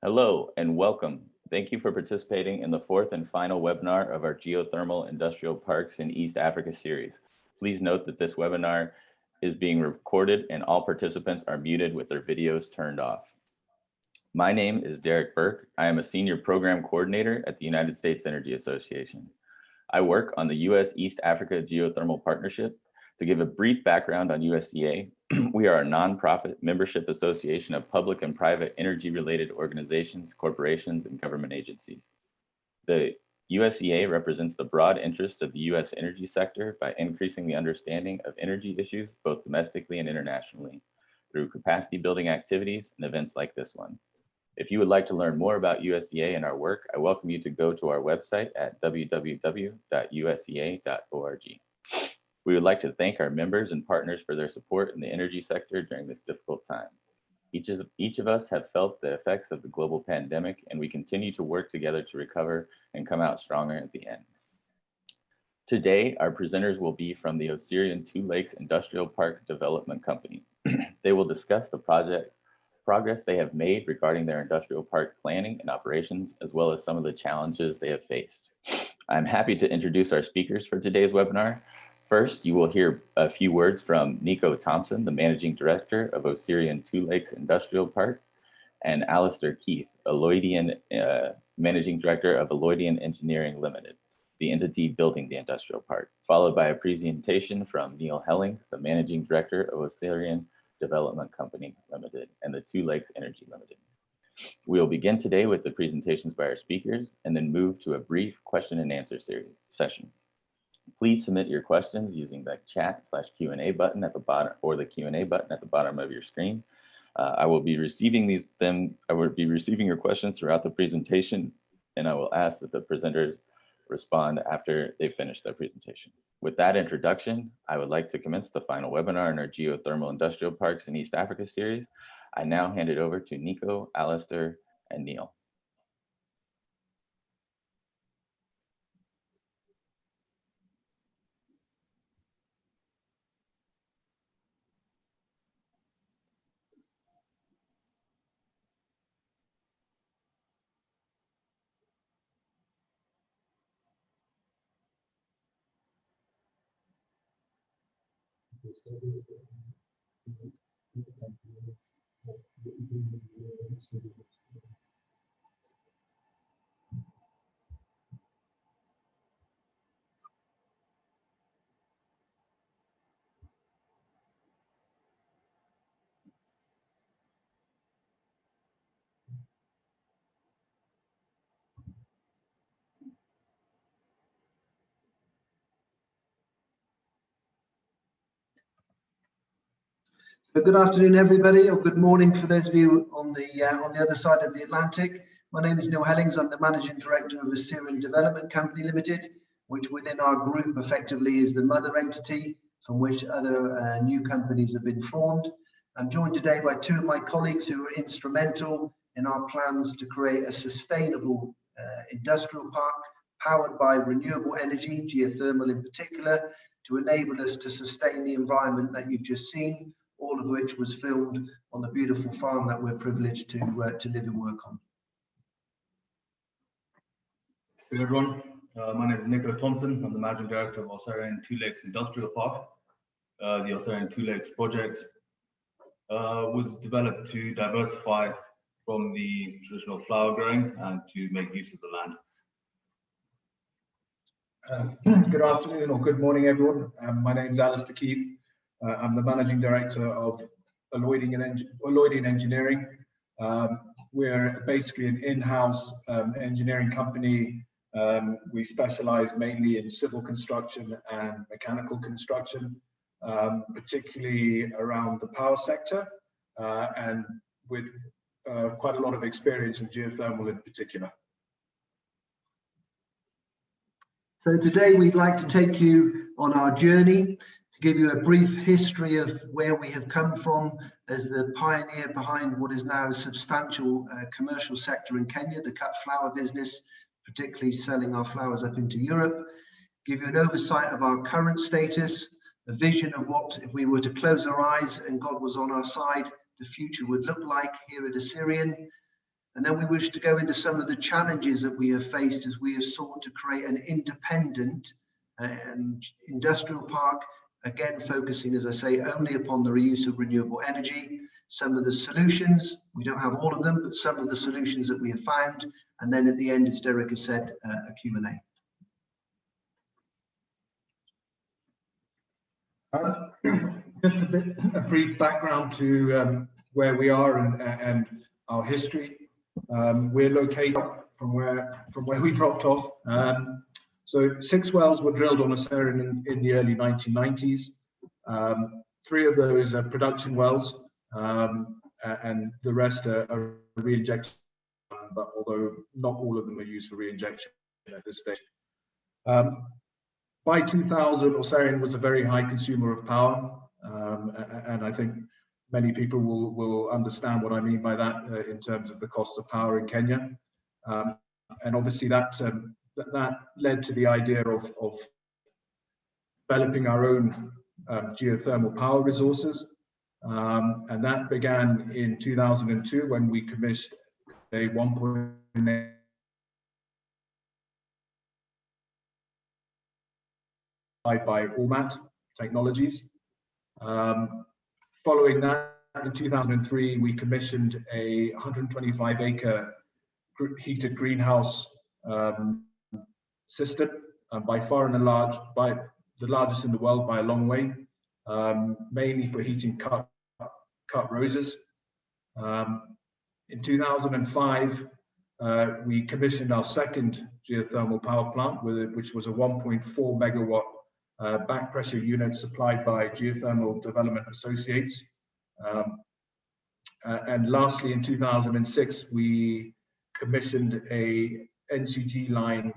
Hello and welcome. Thank you for participating in the fourth and final webinar of our Geothermal Industrial Parks in East Africa series. Please note that this webinar is being recorded and all participants are muted with their videos turned off. My name is Derek Burke. I am a senior program coordinator at the United States Energy Association. I work on the U.S. East Africa Geothermal Partnership. To give a brief background on USEA, we are a nonprofit membership association of public and private energy-related organizations, corporations, and government agencies. The USEA represents the broad interests of the U.S. energy sector by increasing the understanding of energy issues, both domestically and internationally, through capacity building activities and events like this one. If you would like to learn more about USEA and our work, I welcome you to go to our website at www.usea.org. We would like to thank our members and partners for their support in the energy sector during this difficult time. Each of us have felt the effects of the global pandemic, and we continue to work together to recover and come out stronger at the end. Today, our presenters will be from the Oserian Two Lakes Industrial Park Development Company. They will discuss the progress they have made regarding their industrial park planning and operations, as well as some of the challenges they have faced. I'm happy to introduce our speakers for today's webinar. First, you will hear a few words from Nico Thompson, the Managing Director of Oserian Two Lakes Industrial Park, and Alistair Keith, Managing Director of Aloydian Engineering Limited, the entity building the industrial park, followed by a presentation from Neil Hellings, the Managing Director of Oserian Development Company Limited and the Two Lakes Energy Limited. We will begin today with the presentations by our speakers and then move to a brief question and answer session. Please submit your questions using the chat/Q&A button at the bottom or the Q&A button at the bottom of your screen. I will be receiving your questions throughout the presentation, and I will ask that the presenters respond after they finish their presentation. With that introduction, I would like to commence the final webinar in our Geothermal Industrial Parks in East Africa series. I now hand it over to Nico, Alistair, and Neil. Good afternoon, everybody, or good morning for those of you on the other side of the Atlantic. My name is Neil Hellings. I'm the Managing Director of Oserian Development Company Limited, which within our group effectively is the mother entity from which other new companies have been formed. I'm joined today by two of my colleagues who are instrumental in our plans to create a sustainable industrial park powered by renewable energy, geothermal in particular, to enable us to sustain the environment that you've just seen, all of which was filmed on the beautiful farm that we're privileged to live and work on. Hello everyone, my name is Nico Thompson. I'm the Managing Director of Oserian Two Lakes Industrial Park. The Oserian Two Lakes project was developed to diversify from the traditional flower growing and to make use of the land. Good afternoon or good morning, everyone. My name is Alistair Keith. I'm the Managing Director of Aloydian Engineering. We're basically an in-house engineering company. We specialize mainly in civil construction and mechanical construction, particularly around the power sector, and with quite a lot of experience in geothermal in particular. So today we'd like to take you on our journey, to give you a brief history of where we have come from as the pioneer behind what is now a substantial commercial sector in Kenya, the cut flower business, particularly selling our flowers up into Europe. Give you an oversight of our current status, a vision of what, if we were to close our eyes and God was on our side, the future would look like here at Oserian. And then we wish to go into some of the challenges that we have faced as we have sought to create an independent industrial park, again focusing, as I say, only upon the reuse of renewable energy. Some of the solutions, we don't have all of them, but some of the solutions that we have found. And then at the end, as Derek has said, a Q&A. Just a brief background to where we are and our history. We're located from where we dropped off. So 6 wells were drilled on Oserian in the early 1990s. 3 of those are production wells, and the rest are re-injection, but although not all of them are used for re-injection at this stage. By 2000, Oserian was a very high consumer of power, and I think many people will understand what I mean by that in terms of the cost of power in Kenya. And obviously that led to the idea of developing our own geothermal power resources. And that began in 2002 when we commissioned a 1.8 by Ormat Technologies. Following that, in 2003, we commissioned a 125-acre heated greenhouse system, by far and large, by the largest in the world by a long way, mainly for heating cut roses. In 2005, we commissioned our second geothermal power plant, which was a 1.4 megawatt back pressure unit supplied by Geothermal Development Associates. And lastly, in 2006, we commissioned a NCG line,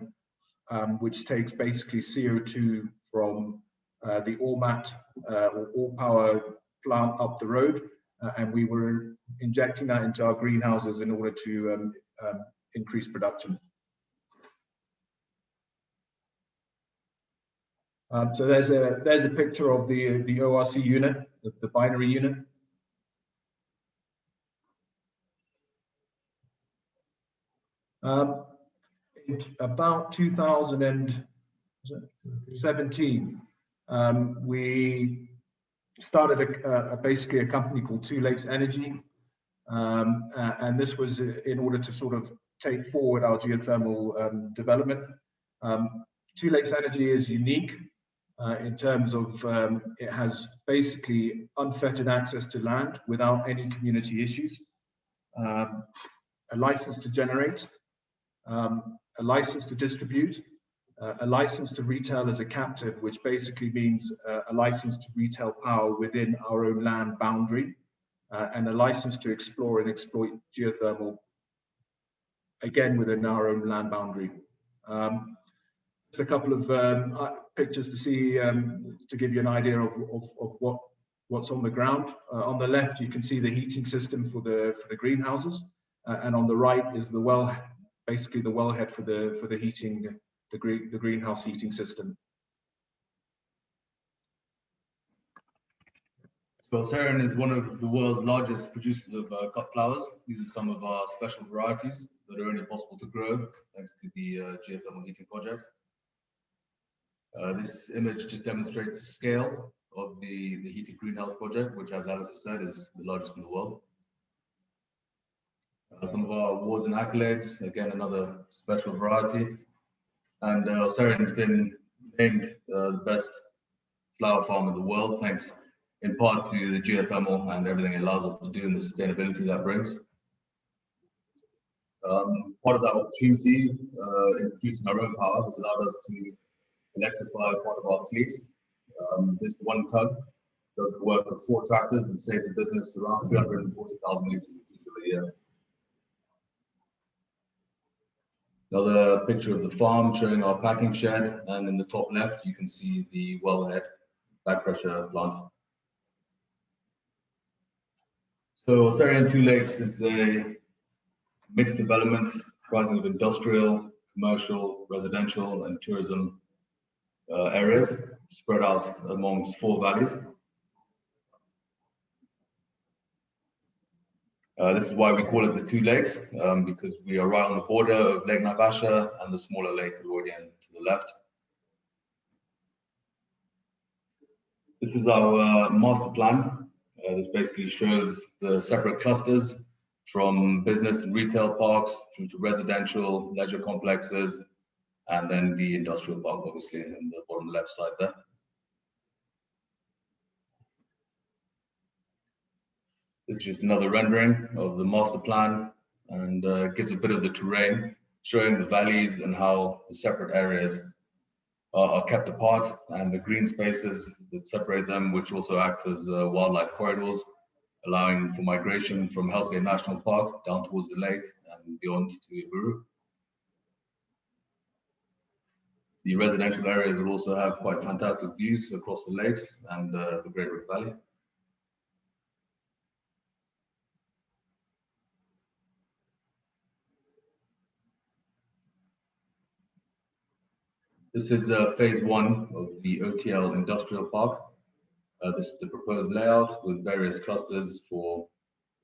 which takes basically CO2 from the Ormat or All Power plant up the road, and we were injecting that into our greenhouses in order to increase production. So there's a picture of the ORC unit, the binary unit. In about 2017, we started basically a company called Two Lakes Energy, and this was in order to sort of take forward our geothermal development. Two Lakes Energy is unique in terms of it has basically unfettered access to land without any community issues, a license to generate, a license to distribute, a license to retail as a captive, which basically means a license to retail power within our own land boundary, and a license to explore and exploit geothermal, again within our own land boundary. Just a couple of pictures to see, to give you an idea of what's on the ground. On the left, you can see the heating system for the greenhouses, and on the right is the well, basically the wellhead for the heating, the greenhouse heating system. So Oserian is one of the world's largest producers of cut flowers. These are some of our special varieties that are only possible to grow thanks to the geothermal heating project. This image just demonstrates the scale of the heated greenhouse project, which, as Alistair said, is the largest in the world. Some of our awards and accolades, again, another special variety. And Oserian has been named the best flower farm in the world, thanks in part to the geothermal and everything it allows us to do and the sustainability that brings. Part of that opportunity in producing our own power has allowed us to electrify part of our fleet. This one tug does the work of 4 tractors and saves the business around 340,000 litres of diesel a year. Another picture of the farm showing our packing shed, and in the top left you can see the wellhead back pressure plant. So Oserian Two Lakes is a mixed development comprising of industrial, commercial, residential and tourism areas spread out amongst 4 valleys. This is why we call it the two lakes, because we are right on the border of Lake Naivasha and the smaller Lake Oserian to the left. This is our master plan. This basically shows the separate clusters from business and retail parks through to residential, leisure complexes, and then the industrial park, obviously, in the bottom left side there. It's just another rendering of the master plan and gives a bit of the terrain, showing the valleys and how the separate areas are kept apart, and the green spaces that separate them, which also act as wildlife corridors, allowing for migration from Hellings National Park down towards the lake and beyond to Iburu. The residential areas will also have quite fantastic views across the lakes and the Great Rift Valley. This is phase one of the OTL Industrial Park. This is the proposed layout with various clusters for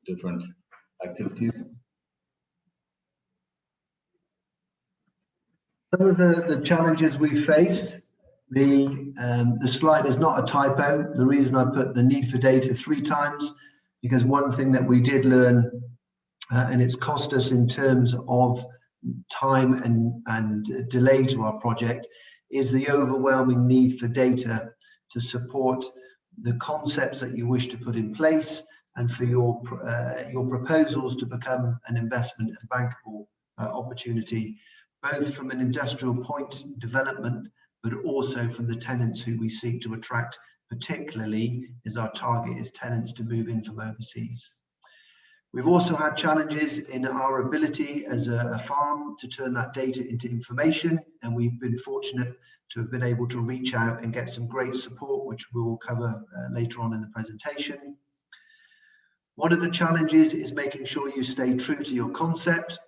different activities. Some of the challenges we faced, the slide is not a typo. The reason I put the need for data 3 times, because one thing that we did learn, and it's cost us in terms of time and delay to our project, is the overwhelming need for data to support the concepts that you wish to put in place and for your proposals to become an investment and bankable opportunity, both from an industrial point development, but also from the tenants who we seek to attract, particularly as our target is tenants to move in from overseas. We've also had challenges in our ability as a farm to turn that data into information, and we've been fortunate to have been able to reach out and get some great support, which we will cover later on in the presentation. One of the challenges is making sure you stay true to your concept.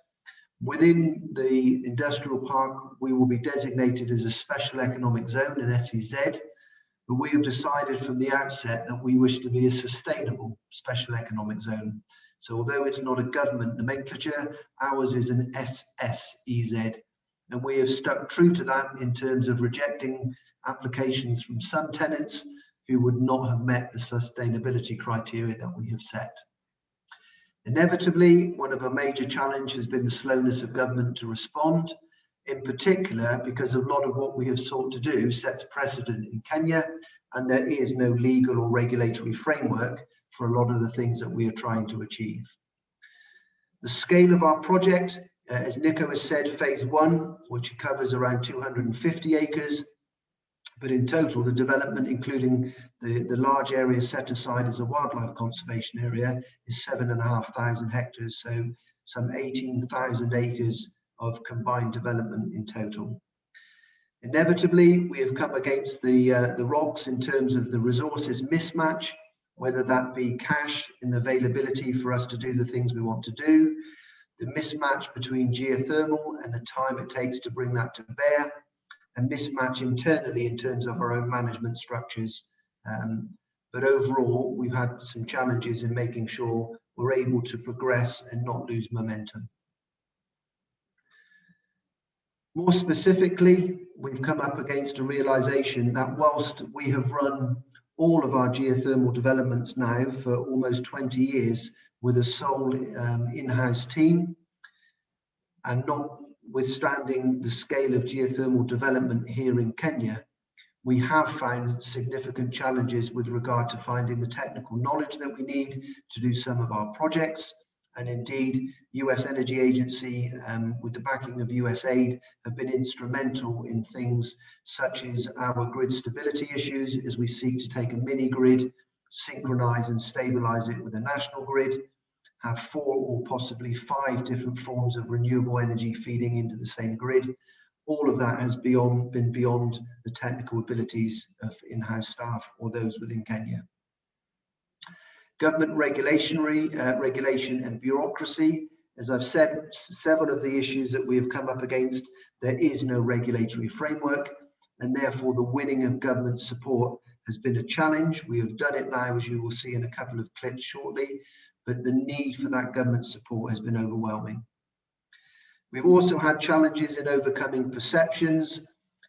Within the industrial park, we will be designated as a special economic zone, an SEZ, but we have decided from the outset that we wish to be a sustainable special economic zone. So although it's not a government nomenclature, ours is an SSEZ, and we have stuck true to that in terms of rejecting applications from some tenants who would not have met the sustainability criteria that we have set. Inevitably, one of our major challenges has been the slowness of government to respond, in particular because a lot of what we have sought to do sets precedent in Kenya, and there is no legal or regulatory framework for a lot of the things that we are trying to achieve. The scale of our project, as Nico has said, phase one, which covers around 250 acres, but in total, the development, including the large area set aside as a wildlife conservation area, is 7,500 hectares, so some 18,000 acres of combined development in total. Inevitably, we have come against the rocks in terms of the resources mismatch, whether that be cash in the availability for us to do the things we want to do, the mismatch between geothermal and the time it takes to bring that to bear, and mismatch internally in terms of our own management structures. But overall, we've had some challenges in making sure we're able to progress and not lose momentum. More specifically, we've come up against a realization that whilst we have run all of our geothermal developments now for almost 20 years with a sole in-house team, and notwithstanding the scale of geothermal development here in Kenya, we have found significant challenges with regard to finding the technical knowledge that we need to do some of our projects. And indeed, US Energy Agency, with the backing of USAID, have been instrumental in things such as our grid stability issues, as we seek to take a mini grid, synchronize and stabilize it with a national grid, have 4 or possibly 5 different forms of renewable energy feeding into the same grid. All of that has been beyond the technical abilities of in-house staff or those within Kenya. Government regulation and bureaucracy. As I've said, several of the issues that we have come up against, there is no regulatory framework, and therefore the winning of government support has been a challenge. We have done it now, as you will see in a couple of clips shortly, but the need for that government support has been overwhelming. We've also had challenges in overcoming perceptions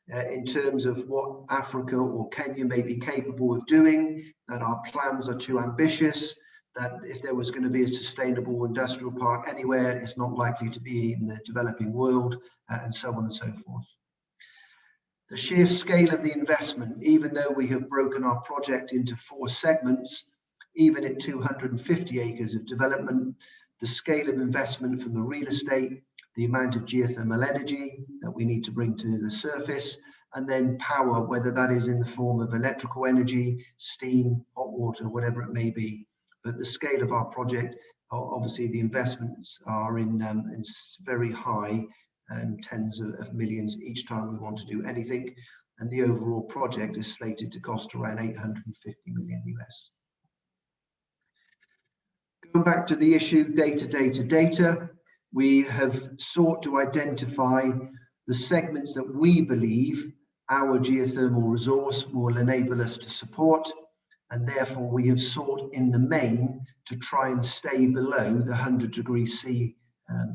in terms of what Africa or Kenya may be capable of doing, that our plans are too ambitious, that if there was going to be a sustainable industrial park anywhere, it's not likely to be in the developing world, and so on and so forth. The sheer scale of the investment, even though we have broken our project into 4 segments, even at 250 acres of development, the scale of investment from the real estate, the amount of geothermal energy that we need to bring to the surface, and then power, whether that is in the form of electrical energy, steam, hot water, whatever it may be. But the scale of our project, obviously the investments are in very high tens of millions each time we want to do anything. And the overall project is slated to cost around 850 million US. Going back to the issue, data. We have sought to identify the segments that we believe our geothermal resource will enable us to support, and therefore we have sought in the main to try and stay below the 100 degrees C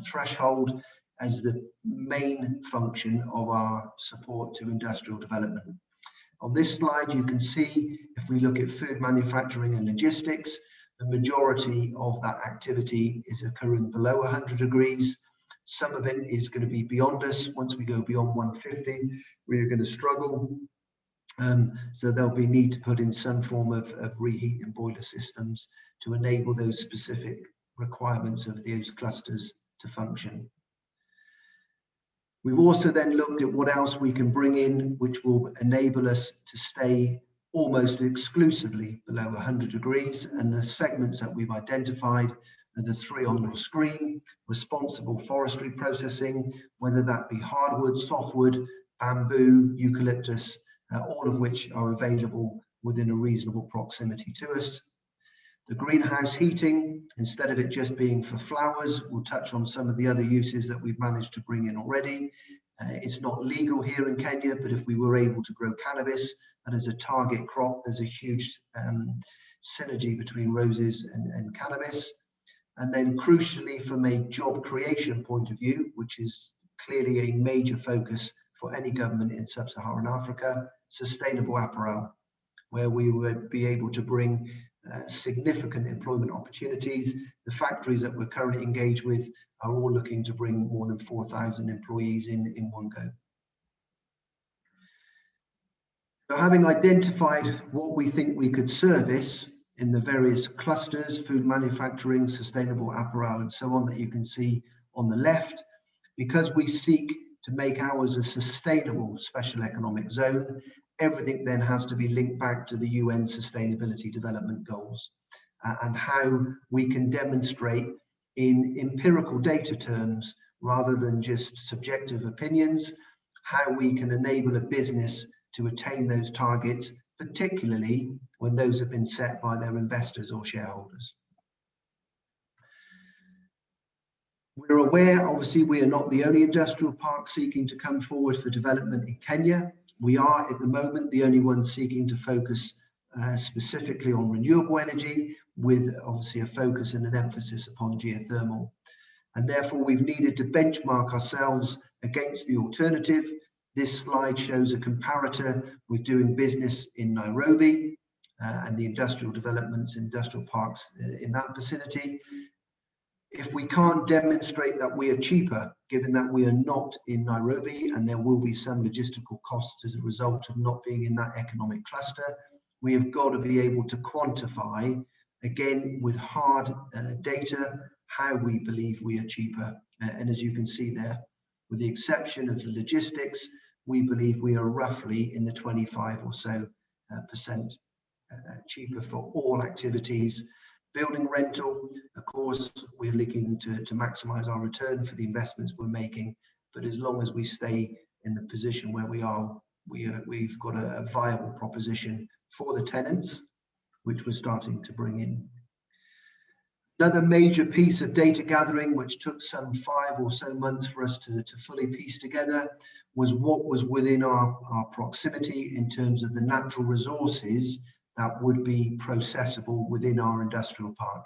threshold as the main function of our support to industrial development. On this slide, you can see if we look at food manufacturing and logistics, the majority of that activity is occurring below 100 degrees. Some of it is going to be beyond us. Once we go beyond 150, we are going to struggle. So there'll be need to put in some form of reheat and boiler systems to enable those specific requirements of those clusters to function. We've also then looked at what else we can bring in, which will enable us to stay almost exclusively below 100 degrees. And the segments that we've identified are the 3 on your screen: responsible forestry processing, whether that be hardwood, softwood, bamboo, eucalyptus, all of which are available within a reasonable proximity to us. The greenhouse heating, instead of it just being for flowers, we'll touch on some of the other uses that we've managed to bring in already. It's not legal here in Kenya, but if we were able to grow cannabis, that is a target crop, there's a huge synergy between roses and cannabis. And then crucially, from a job creation point of view, which is clearly a major focus for any government in sub-Saharan Africa, sustainable apparel, where we would be able to bring significant employment opportunities. The factories that we're currently engaged with are all looking to bring more than 4,000 employees in one go. So having identified what we think we could service in the various clusters, food manufacturing, sustainable apparel, and so on, that you can see on the left, because we seek to make ours a sustainable special economic zone, everything then has to be linked back to the UN Sustainability Development Goals and how we can demonstrate in empirical data terms, rather than just subjective opinions, how we can enable a business to attain those targets, particularly when those have been set by their investors or shareholders. We're aware, obviously, we are not the only industrial park seeking to come forward for development in Kenya. We are at the moment the only ones seeking to focus specifically on renewable energy, with obviously a focus and an emphasis upon geothermal. And therefore we've needed to benchmark ourselves against the alternative. This slide shows a comparator with doing business in Nairobi and the industrial developments, industrial parks in that vicinity. If we can't demonstrate that we are cheaper, given that we are not in Nairobi and there will be some logistical costs as a result of not being in that economic cluster, we have got to be able to quantify, again, with hard data, how we believe we are cheaper. And as you can see there, with the exception of the logistics, we believe we are roughly in the 25 or so percent cheaper for all activities. Building rental, of course, we're looking to maximize our return for the investments we're making, but as long as we stay in the position where we are, we've got a viable proposition for the tenants, which we're starting to bring in. Another major piece of data gathering, which took some 5 or so months for us to fully piece together, was what was within our proximity in terms of the natural resources that would be processable within our industrial park.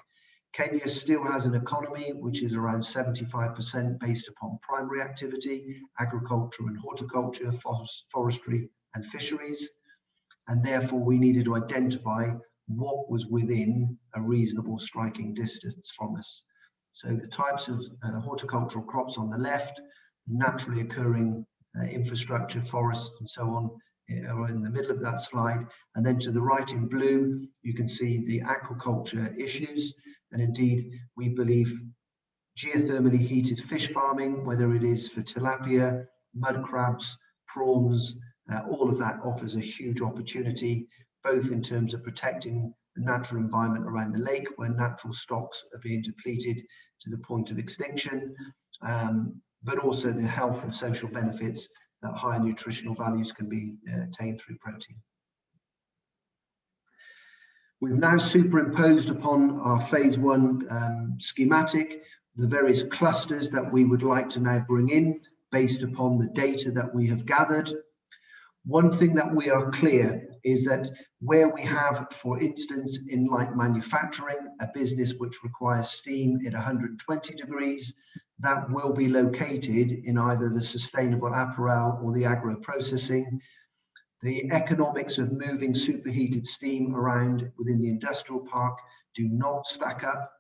Kenya still has an economy which is around 75% based upon primary activity, agriculture and horticulture, forestry and fisheries. And therefore we needed to identify what was within a reasonable striking distance from us. So the types of horticultural crops on the left, naturally occurring infrastructure, forests and so on are in the middle of that slide. And then to the right in blue, you can see the aquaculture issues. And indeed, we believe geothermally heated fish farming, whether it is for tilapia, mud crabs, prawns, all of that offers a huge opportunity, both in terms of protecting the natural environment around the lake where natural stocks are being depleted to the point of extinction, but also the health and social benefits that higher nutritional values can be attained through protein. We've now superimposed upon our phase 1 schematic the various clusters that we would like to now bring in based upon the data that we have gathered. One thing that we are clear is that where we have, for instance, in light manufacturing, a business which requires steam at 120 degrees, that will be located in either the sustainable apparel or the agro-processing. The economics of moving superheated steam around within the industrial park do not stack up,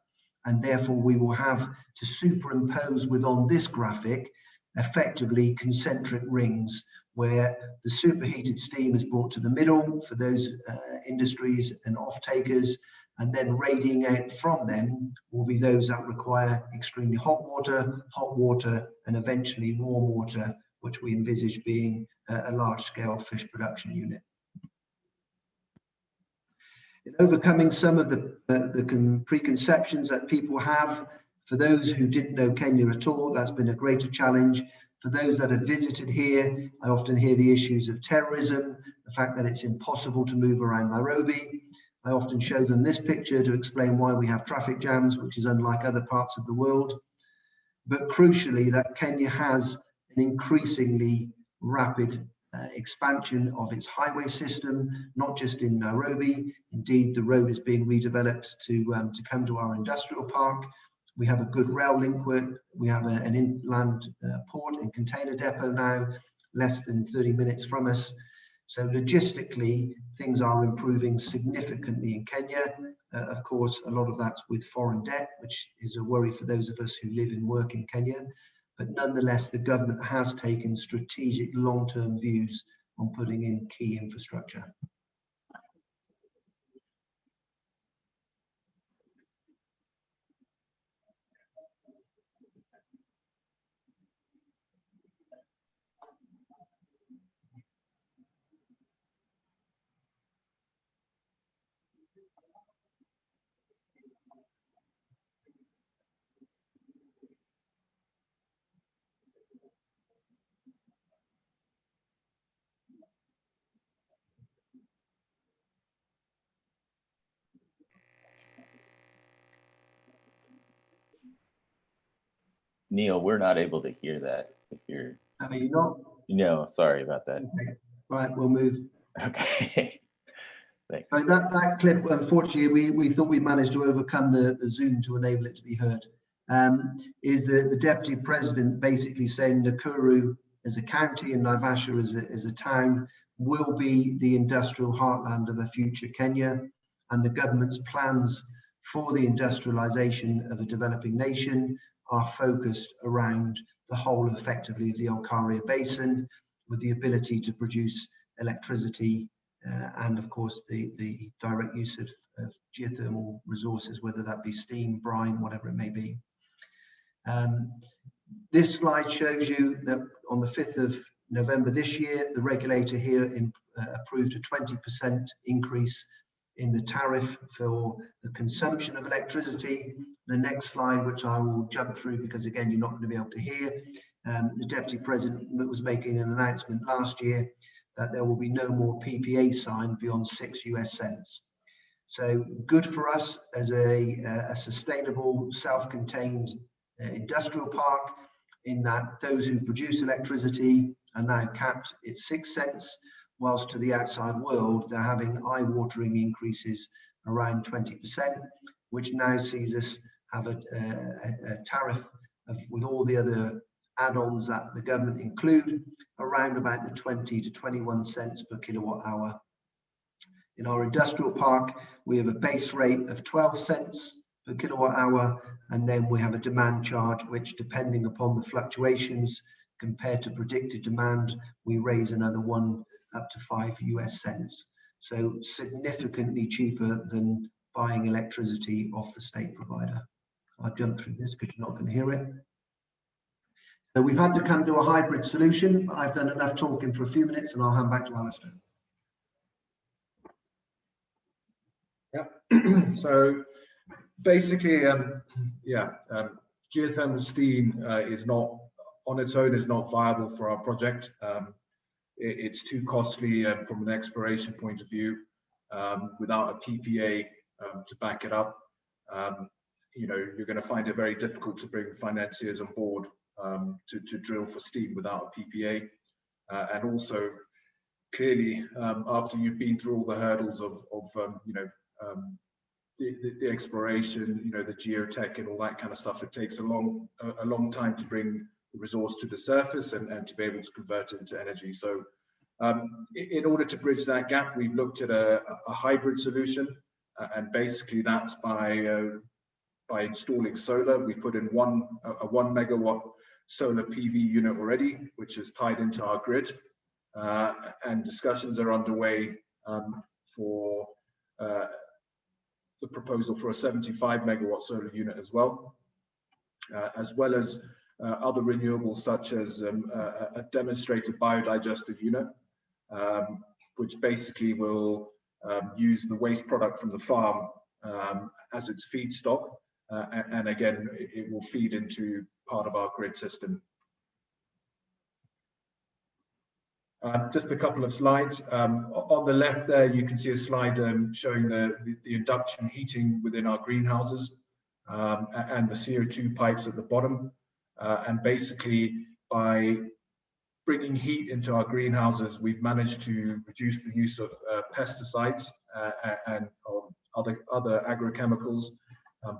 and therefore we will have to superimpose within this graphic effectively concentric rings where the superheated steam is brought to the middle for those industries and off-takers, and then radiating out from them will be those that require extremely hot water, and eventually warm water, which we envisage being a large-scale fish production unit. In overcoming some of the preconceptions that people have, for those who didn't know Kenya at all, that's been a greater challenge. For those that have visited here, I often hear the issues of terrorism, the fact that it's impossible to move around Nairobi. I often show them this picture to explain why we have traffic jams, which is unlike other parts of the world. But crucially, that Kenya has an increasingly rapid expansion of its highway system, not just in Nairobi. Indeed, the road is being redeveloped to come to our industrial park. We have a good rail link. We have an inland port and container depot now, less than 30 minutes from us. So logistically, things are improving significantly in Kenya. Of course, a lot of that's with foreign debt, which is a worry for those of us who live and work in Kenya. But nonetheless, the government has taken strategic long-term views on putting in key infrastructure. Neil, we're not able to hear that. If you're, Are you not? no, sorry about that. Okay. All right, we'll move. Okay. Thanks. That clip, unfortunately, we thought we managed to overcome the Zoom to enable it to be heard. Is the deputy president basically saying Nakuru as a county and Naivasha as a town will be the industrial heartland of a future Kenya, and the government's plans for the industrialization of a developing nation are focused around the whole effectively of the Olkaria Basin, with the ability to produce electricity and of course the direct use of geothermal resources, whether that be steam, brine, whatever it may be. This slide shows you that on the 5th of November this year, the regulator here approved a 20% increase in the tariff for the consumption of electricity. The next slide, which I will jump through because again, you're not going to be able to hear, the deputy president was making an announcement last year that there will be no more PPA signed beyond 6 US cents. So good for us as a sustainable, self-contained industrial park, in that those who produce electricity are now capped at 6 cents, whilst to the outside world, they're having eye-watering increases around 20%. which now sees us have a tariff of, with all the other add-ons that the government include, around about the 20 to 21 cents per kilowatt hour. In our industrial park, we have a base rate of 12 cents per kilowatt hour, and then we have a demand charge, which, depending upon the fluctuations compared to predicted demand, we raise another 1 up to 5 US cents. So significantly cheaper than buying electricity off the state provider. I'll jump through this because you're not going to hear it. So we've had to come to a hybrid solution. I've done enough talking for a few minutes, and I'll hand back to Alistair. Yeah. So basically, geothermal steam is not, on its own, is not viable for our project. It's too costly from an exploration point of view, without a PPA to back it up. You know, you're going to find it very difficult to bring financiers on board to drill for steam without a PPA. And also, clearly, after you've been through all the hurdles of you know, the exploration, you know, the geotech and all that kind of stuff, it takes a long time to bring the resource to the surface and to be able to convert it into energy. So in order to bridge that gap, we've looked at a hybrid solution, and basically that's by installing solar. We put in a 1 megawatt solar PV unit already, which is tied into our grid, and discussions are underway for the proposal for a 75 megawatt solar unit as well as other renewables, such as a demonstrated biodigester unit, which basically will use the waste product from the farm as its feedstock, and again, it will feed into part of our grid system. Just a couple of slides. On the left there, you can see a slide showing the induction heating within our greenhouses, and the CO2 pipes at the bottom. And basically, by bringing heat into our greenhouses, we've managed to reduce the use of pesticides and other agrochemicals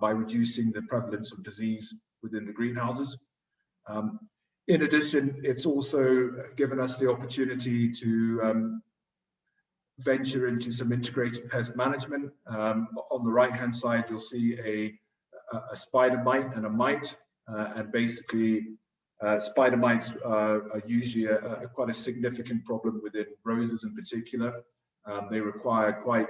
by reducing the prevalence of disease within the greenhouses. In addition, it's also given us the opportunity to venture into some integrated pest management. On the right-hand side, you'll see a spider mite and a mite, and basically spider mites are usually quite a significant problem within roses in particular. They require quite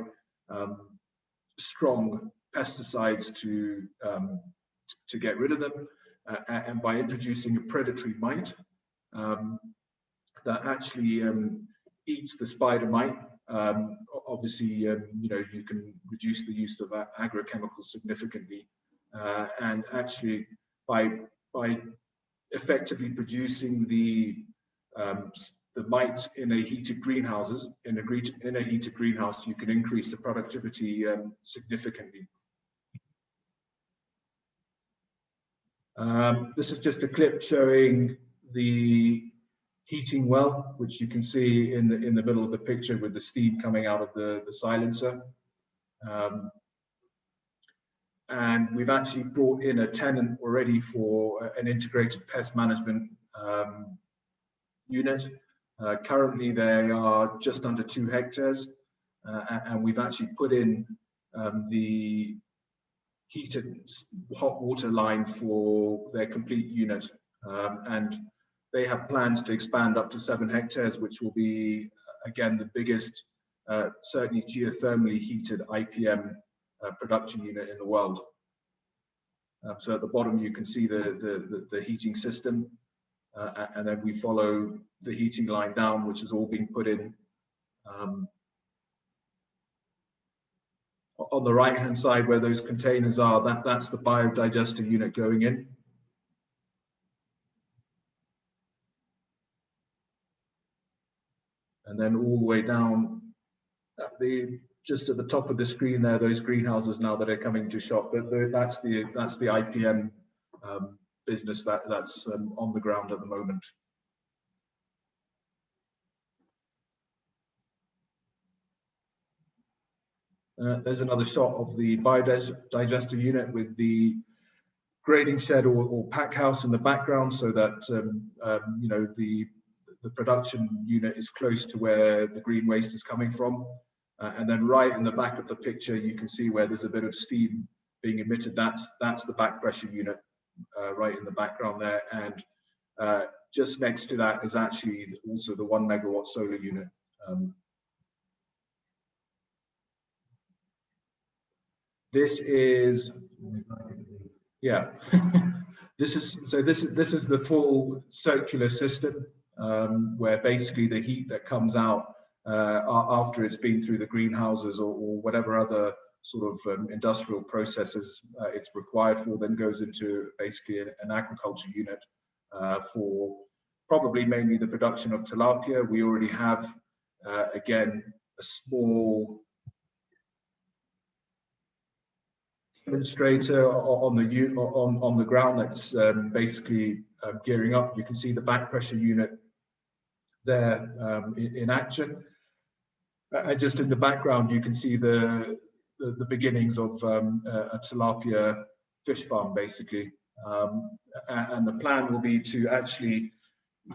strong pesticides to get rid of them. And by introducing a predatory mite that actually eats the spider mite, obviously, you know, you can reduce the use of agrochemicals significantly, and actually by effectively producing the mites in a heated greenhouse, you can increase the productivity significantly. This is just a clip showing the heating well, which you can see in the middle of the picture with the steam coming out of the silencer. And we've actually brought in a tenant already for an integrated pest management unit. Currently, they are just under 2 hectares, and we've actually put in the heated hot water line for their complete unit, and they have plans to expand up to 7 hectares, which will be again the biggest, certainly geothermally heated IPM production unit in the world. So at the bottom you can see the heating system, and then we follow the heating line down, which has all been put in. On the right hand side where those containers are, that's the biodigester unit going in. And then all the way down at just at the top of the screen there, those greenhouses now that are coming to shop, but that's the IPM business that's on the ground at the moment. There's another shot of the biodigester unit with the grading shed or pack house in the background, so that you know, the production unit is close to where the green waste is coming from. And then right in the back of the picture, you can see where there's a bit of steam being emitted. That's the back pressure unit right in the background there. And just next to that is actually also the 1 megawatt solar unit. This is, yeah, this is the full circular system, where basically the heat that comes out after it's been through the greenhouses or whatever other sort of industrial processes it's required for, then goes into basically an agriculture unit for probably mainly the production of tilapia. We already have, again, a small demonstrator on the ground that's basically gearing up. You can see the back pressure unit there in action, and just in the background you can see the beginnings of a tilapia fish farm, basically. And the plan will be to actually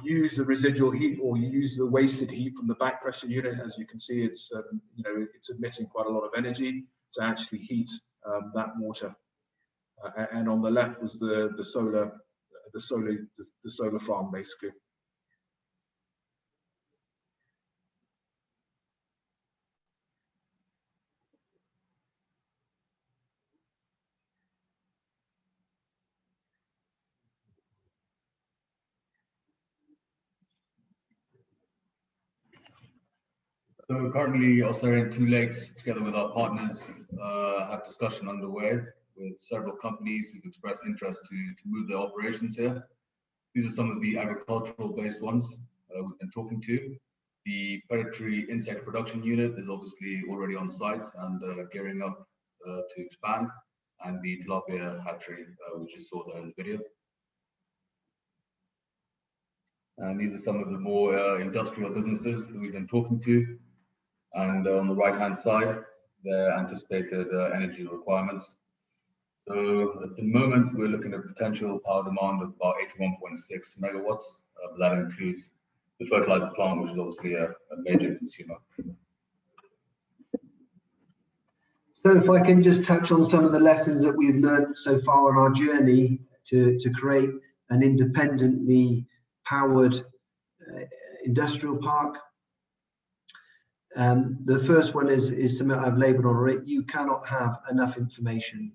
use the residual heat or use the wasted heat from the back pressure unit. As you can see, it's you know, it's emitting quite a lot of energy to actually heat that water. And on the left was the solar farm, basically. So currently, Oserian Two Lakes, together with our partners, have discussion underway with several companies who've expressed interest to move their operations here. These are some of the agricultural-based ones we've been talking to. The predatory insect production unit is obviously already on site and gearing up to expand, and the tilapia hatchery, which you saw there in the video. And these are some of the more industrial businesses that we've been talking to. And on the right-hand side, their anticipated energy requirements. So at the moment, we're looking at potential power demand of about 81.6 megawatts. But that includes the fertilizer plant, which is obviously a major consumer. So if I can just touch on some of the lessons that we've learned so far on our journey to create an independently powered industrial park. The first one is something I've labelled on it. You cannot have enough information.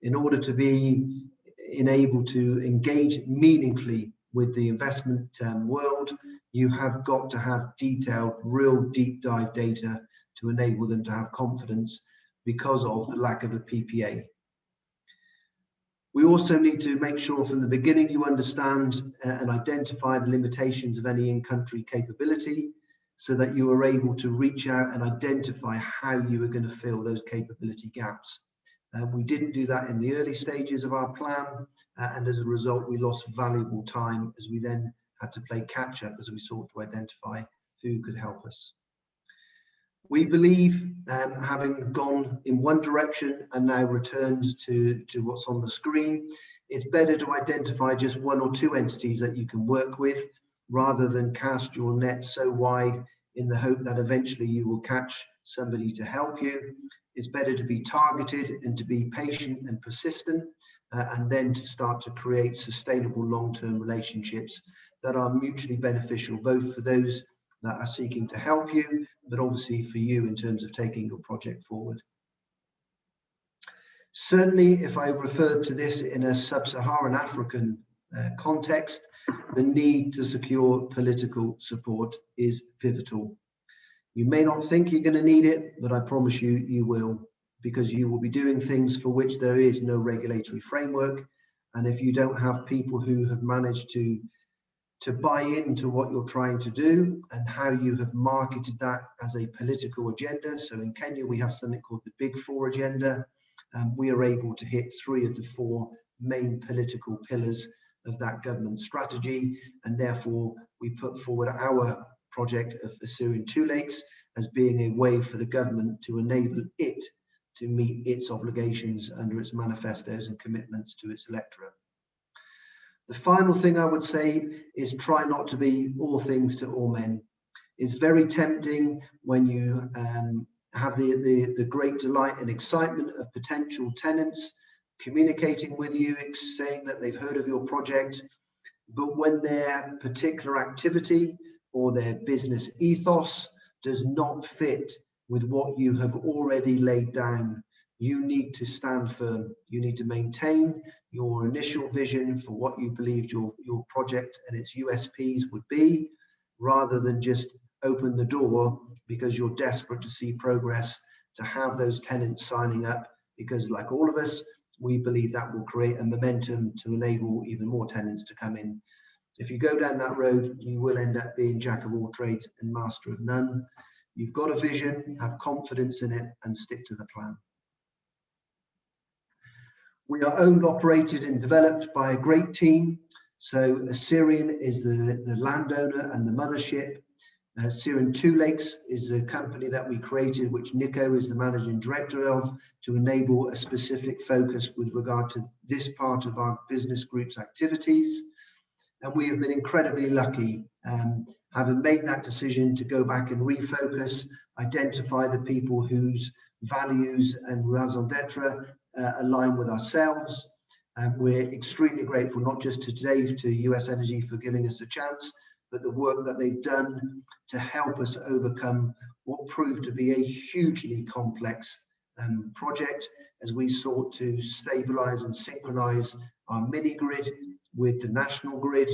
In order to be enabled to engage meaningfully with the investment world, you have got to have detailed, real deep dive data to enable them to have confidence because of the lack of a PPA. We also need to make sure from the beginning you understand and identify the limitations of any in-country capability, so that you are able to reach out and identify how you are going to fill those capability gaps. We didn't do that in the early stages of our plan, and as a result, we lost valuable time as we then had to play catch up as we sought to identify who could help us. We believe, having gone in one direction and now returned to what's on the screen, it's better to identify just one or two entities that you can work with, rather than cast your net so wide in the hope that eventually you will catch somebody to help you. It's better to be targeted and to be patient and persistent, and then to start to create sustainable long-term relationships that are mutually beneficial, both for those that are seeking to help you, but obviously for you in terms of taking your project forward. Certainly, if I referred to this in a sub-Saharan African context, the need to secure political support is pivotal. You may not think you're going to need it, but I promise you, you will, because you will be doing things for which there is no regulatory framework. And if you don't have people who have managed to buy into what you're trying to do and how you have marketed that as a political agenda. So in Kenya, we have something called the Big Four agenda. We are able to hit 3 of the 4 main political pillars of that government strategy, and therefore we put forward our project of Oserian Two Lakes as being a way for the government to enable it to meet its obligations under its manifestos and commitments to its electorate. The final thing I would say is try not to be all things to all men. It's very tempting when you have the great delight and excitement of potential tenants communicating with you, saying that they've heard of your project, but when their particular activity or their business ethos does not fit with what you have already laid down, you need to stand firm. You need to maintain your initial vision for what you believed your project and its USPs would be, rather than just open the door because you're desperate to see progress, to have those tenants signing up, because like all of us, we believe that will create a momentum to enable even more tenants to come in. If you go down that road, you will end up being jack of all trades and master of none. You've got a vision, have confidence in it, and stick to the plan. We are owned, operated, and developed by a great team. So Oserian is the landowner and the mothership. Oserian Two Lakes is a company that we created, which Nico is the managing director of, to enable a specific focus with regard to this part of our business group's activities. And we have been incredibly lucky, having made that decision to go back and refocus, identify the people whose values and raison d'etre align with ourselves. We're extremely grateful, not just to Dave, to US Energy for giving us a chance, but the work that they've done to help us overcome what proved to be a hugely complex project as we sought to stabilize and synchronize our mini grid with the national grid,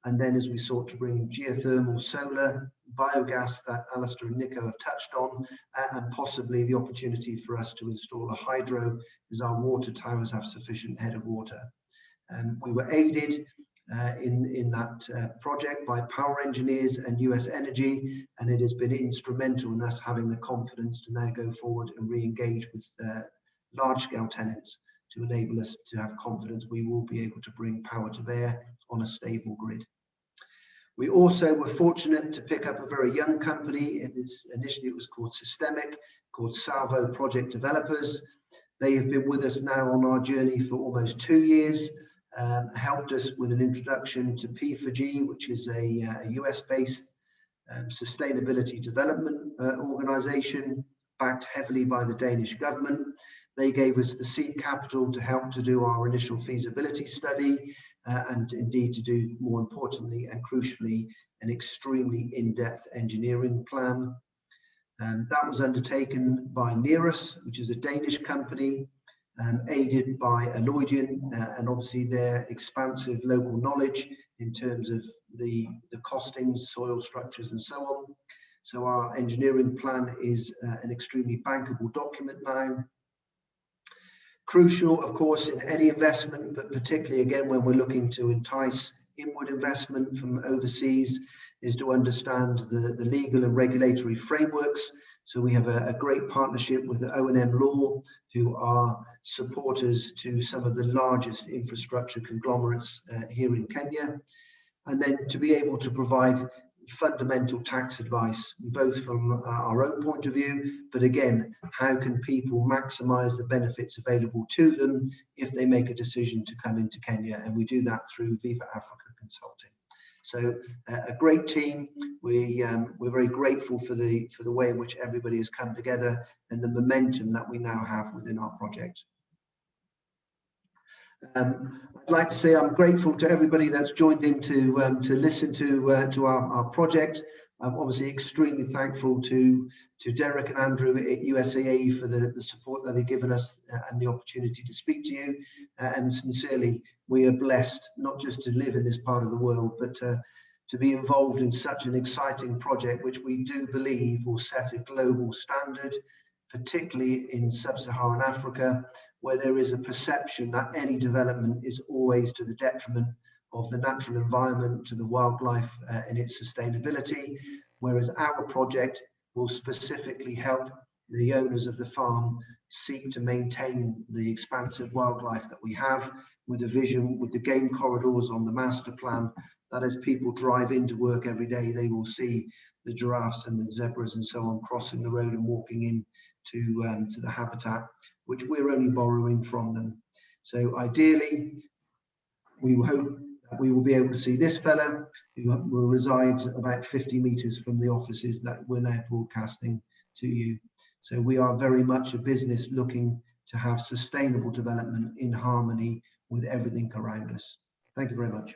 and then as we sought to bring geothermal, solar, biogas that Alistair and Nico have touched on, and possibly the opportunity for us to install a hydro as our water towers have sufficient head of water. We were aided in that project by Power Engineers and US Energy, and it has been instrumental in us having the confidence to now go forward and re-engage with large-scale tenants to enable us to have confidence we will be able to bring power to bear on a stable grid. We also were fortunate to pick up a very young company. Initially it was called Systemic, called Salvo Project Developers. They have been with us now on our journey for almost 2 years, helped us with an introduction to P4G, which is a US-based sustainability development organization backed heavily by the Danish government. They gave us the seed capital to help to do our initial feasibility study and indeed to do, more importantly and crucially, an extremely in-depth engineering plan. That was undertaken by Nearus, which is a Danish company, aided by Alloydian and obviously their expansive local knowledge in terms of the costings, soil structures and so on. So our engineering plan is an extremely bankable document now. Crucial, of course, in any investment, but particularly again when we're looking to entice inward investment from overseas, is to understand the legal and regulatory frameworks. So we have a great partnership with the O&M Law, who are supporters to some of the largest infrastructure conglomerates here in Kenya. And then to be able to provide fundamental tax advice, both from our own point of view, but again, how can people maximize the benefits available to them if they make a decision to come into Kenya? And we do that through Viva Africa Consulting. So a great team. We're very grateful for the way in which everybody has come together and the momentum that we now have within our project. I'd like to say I'm grateful to everybody that's joined in to listen to our project. I'm obviously extremely thankful to Derek and Andrew at USAE for the support that they've given us and the opportunity to speak to you. And sincerely, we are blessed not just to live in this part of the world, but to be involved in such an exciting project, which we do believe will set a global standard, particularly in sub-Saharan Africa, where there is a perception that any development is always to the detriment of the natural environment, to the wildlife and its sustainability, whereas our project will specifically help the owners of the farm seek to maintain the expansive wildlife that we have, with a vision, with the game corridors on the master plan, that as people drive into work every day, they will see the giraffes and the zebras and so on crossing the road and walking in to the habitat, which we're only borrowing from them. So ideally, we hope that we will be able to see this fella who will reside about 50 meters from the offices that we're now broadcasting to you. So we are very much a business looking to have sustainable development in harmony with everything around us. Thank you very much.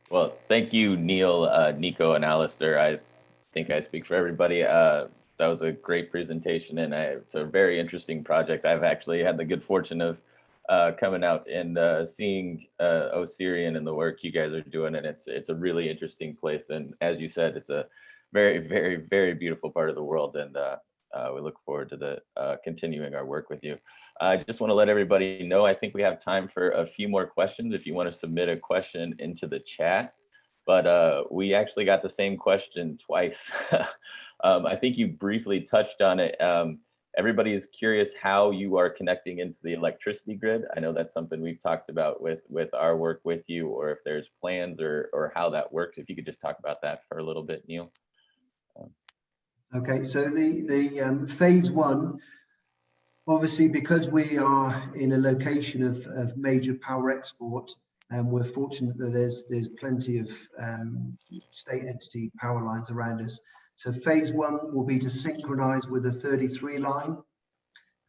Well, thank you, Neil, Nico, and Alistair. I think I speak for everybody. That was a great presentation, and it's a very interesting project. I've actually had the good fortune of coming out and seeing Oserian and the work you guys are doing, and it's a really interesting place. And as you said, it's a very, very, very beautiful part of the world, and we look forward to continuing our work with you. I just want to let everybody know, I think we have time for a few more questions if you want to submit a question into the chat. But we actually got the same question twice. I think you briefly touched on it. Everybody is curious how you are connecting into the electricity grid. I know that's something we've talked about with our work with you, or if there's plans or how that works. If you could just talk about that for a little bit, Neil. Okay, so the phase one, obviously, because we are in a location of major power export, and we're fortunate that there's plenty of state entity power lines around us. So phase one will be to synchronize with a 33 line,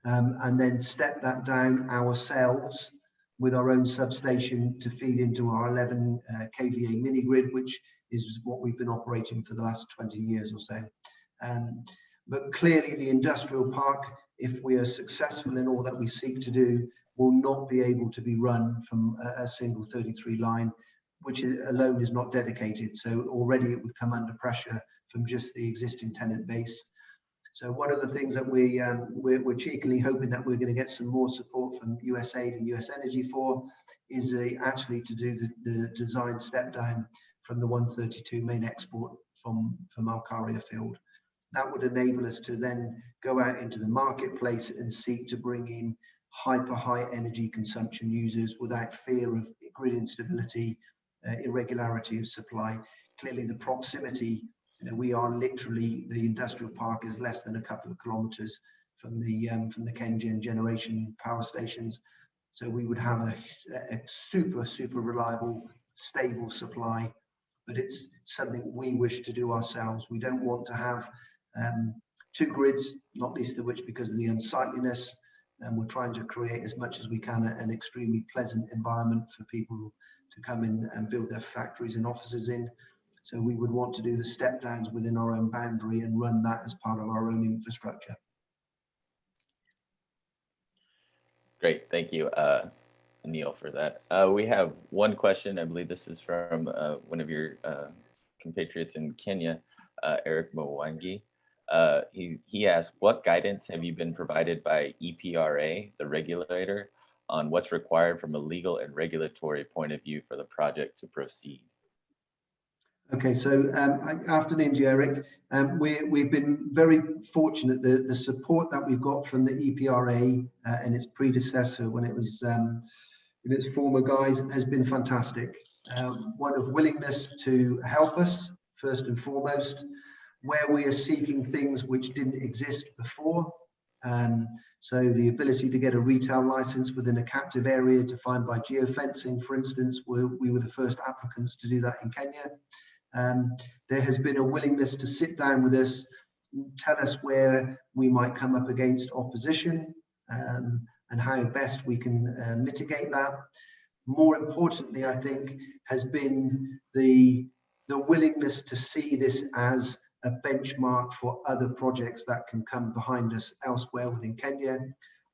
and then step that down ourselves with our own substation to feed into our 11 kVA mini grid, which is what we've been operating for the last 20 years or so. But clearly the industrial park, if we are successful in all that we seek to do, will not be able to be run from a single 33 line, which alone is not dedicated. So already it would come under pressure from just the existing tenant base. So one of the things that we're cheekily hoping that we're going to get some more support from USAID and US Energy for is actually to do the design step down from the 132 main export from Alcaria field. That would enable us to then go out into the marketplace and seek to bring in high energy consumption users without fear of grid instability, irregularity of supply. Clearly the proximity, we are literally, the industrial park is less than a couple of kilometers from the Kengen generation power stations. So we would have a super reliable, stable supply, but it's something we wish to do ourselves. We don't want to have two grids, not least of which because of the unsightliness, and we're trying to create as much as we can an extremely pleasant environment for people to come in and build their factories and offices in. So we would want to do the step downs within our own boundary and run that as part of our own infrastructure. Great, thank you, Neil, for that. We have one question. I believe this is from one of your compatriots in Kenya, Eric Mwangi. He asked, what guidance have you been provided by EPRA, the regulator, on what's required from a legal and regulatory point of view for the project to proceed? Okay, so afternoon, Eric. We've been very fortunate. The support that we've got from the EPRA and its predecessor when it was in its former guise has been fantastic. One of willingness to help us, first and foremost, where we are seeking things which didn't exist before. So the ability to get a retail license within a captive area defined by geofencing, for instance, we were the first applicants to do that in Kenya. There has been a willingness to sit down with us, tell us where we might come up against opposition and how best we can mitigate that. More importantly, I think, has been the willingness to see this as a benchmark for other projects that can come behind us elsewhere within Kenya.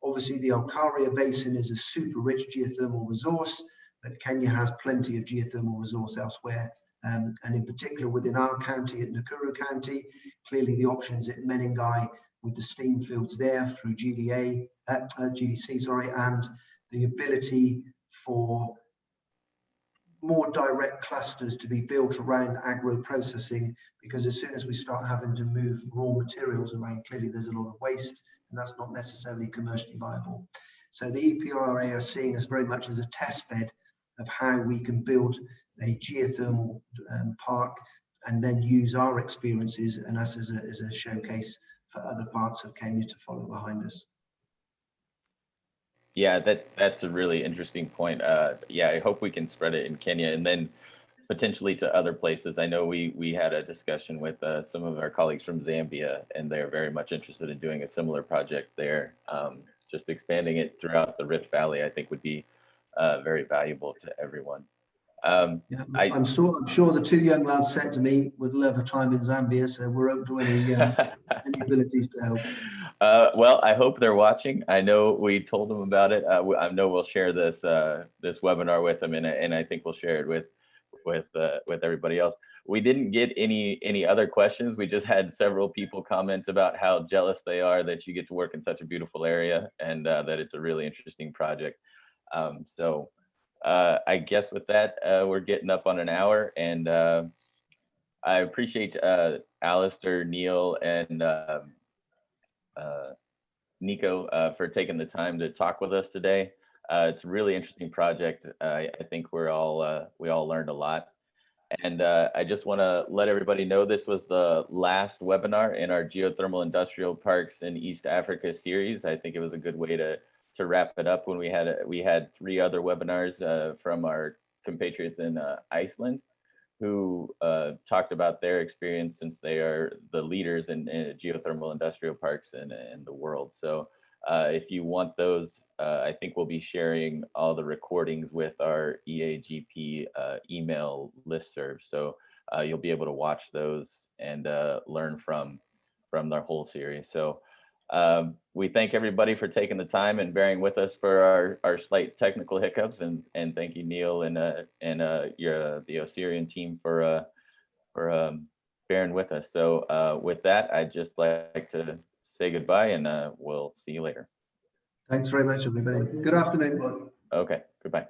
Obviously, the Alcaria Basin is a super rich geothermal resource, but Kenya has plenty of geothermal resource elsewhere. And in particular within our county, at Nakuru County, clearly the options at Menengai with the steam fields there through GDC, and the ability for more direct clusters to be built around agro-processing, because as soon as we start having to move raw materials around, clearly there's a lot of waste, and that's not necessarily commercially viable. So the EPRA are seeing us very much as a test bed of how we can build a geothermal park and then use our experiences and us as a showcase for other parts of Kenya to follow behind us. Yeah, that's a really interesting point. Yeah, I hope we can spread it in Kenya and then potentially to other places. I know we had a discussion with some of our colleagues from Zambia, and they're very much interested in doing a similar project there. Just expanding it throughout the Rift Valley, I think, would be very valuable to everyone. Yeah, I'm sure the two young lads said to me would love a time in Zambia, so we're open to any abilities to help. Well, I hope they're watching. I know we told them about it. I know we'll share this this webinar with them, and I think we'll share it with everybody else. We didn't get any other questions. We just had several people comment about how jealous they are that you get to work in such a beautiful area, and that it's a really interesting project. So I guess with that, we're getting up on an hour, and I appreciate Alistair, Neil, and Nico for taking the time to talk with us today. It's a really interesting project. I think we all learned a lot. And I just want to let everybody know this was the last webinar in our Geothermal Industrial Parks in East Africa series. I think it was a good way to wrap it up when we had 3 other webinars from our compatriots in Iceland, who talked about their experience since they are the leaders in geothermal industrial parks in the world. So if you want those, I think we'll be sharing all the recordings with our EAGP email listserv. So you'll be able to watch those and learn from their whole series. So we thank everybody for taking the time and bearing with us for our slight technical hiccups, and thank you, Neil, and the Oserian team for bearing with us. So with that, I'd just like to say goodbye, and we'll see you later. Thanks very much, everybody. Good afternoon. Okay, goodbye.